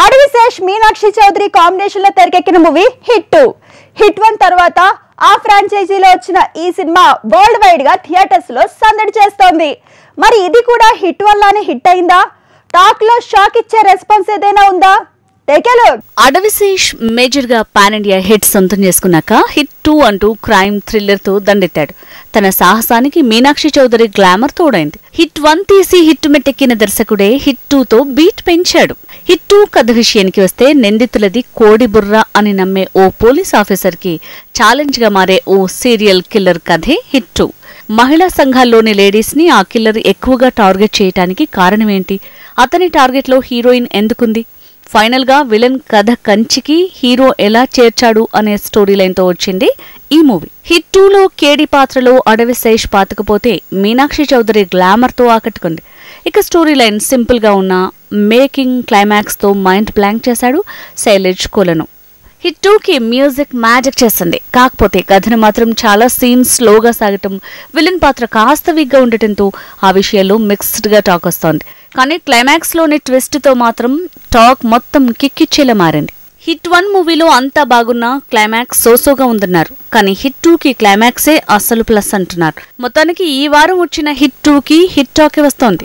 Adivi Sesh Meenakshi Chowdary combination లో తెరకెక్కిన movie hit 2. Hit 1 తర్వాత ఆ ఫ్రాంచైజీలో వచ్చిన ఈ సినిమా వరల్డ్ వైడ్ గా థియేటర్స్ లో సందడి చేస్తోంది. మరి ఇది కూడా హిట్ 1 లానే హిట్ అయిందా? టాక్ లో షాక్ ఇచ్చే రెస్పాన్స్ ఏదైనా ఉందా? అడవిశేష్ మేజర్ గా పాన్ ఇండియా హిట్ సొంతం చేసుకున్నాక హిట్ 2 అంటూ క్రైమ్ థ్రిల్లర్ తో దండెత్తాడు. తన సాహసానికి మీనాక్షి చౌదరి గ్లామర్ తోడైంది. హిట్ 1 తీసి హిట్ మెట్టెక్కిన దర్శకుడే హిట్ 2 తో బీట్ పెంచాడు. హిట్ 2 కథ విషయానికి వస్తే నిందితులది కోడి బుర్ర అని నమ్మే ఓ పోలీస్ ఆఫీసర్ కి ఛాలెంజ్ గా మారే ఓ సీరియల్ కిల్లర్ కథే హిట్ 2. మహిళా సంఘాల్లోని లేడీస్ ని ఆ కిల్లర్ ఎక్కువగా టార్గెట్ చేయడానికి కారణమేంటి? అతని టార్గెట్ లో హీరోయిన్ ఎందుకుంది? ఫైనల్ గా విలన్ కథ కంచికి హీరో ఎలా చేర్చాడు అనే స్టోరీ లైన్ తో వచ్చింది ఈ మూవీ. హిట్ 2 లో కేడి పాత్రలో అడవిశేష్ పాతకపోతే మీనాక్షి చౌదరి గ్లామర్ తో ఆకట్టుకుంది. ఇక స్టోరీ లైన్ సింపుల్ గా ఉన్న మేకింగ్ క్లైమాక్స్ తో మైండ్ బ్లాంక్ చేశాడు శైలేజ్ కోలను. హిట్ 2 కి మ్యూజిక్ మ్యాజిక్ చేస్తుంది. కాకపోతే కథను మాత్రం చాలా సీన్స్ స్లోగా సాగటం, విలన్ పాత్ర కాస్త వీక్గా ఉండటంతో ఆ విషయాల్లో మిక్స్డ్ గా టాక్ వస్తోంది. కానీ క్లైమాక్స్ లోని ట్విస్ట్ తో మాత్రం టాక్ మొత్తం కిక్కిచ్చేలా మారింది. హిట్ 1 మూవీలో అంతా బాగున్నా క్లైమాక్స్ సోసోగా ఉందన్నారు. కానీ హిట్ 2 కి క్లైమాక్సే అసలు ప్లస్ అంటున్నారు. మొత్తానికి ఈ వారం వచ్చిన హిట్ 2 కి హిట్ టాక్ వస్తోంది.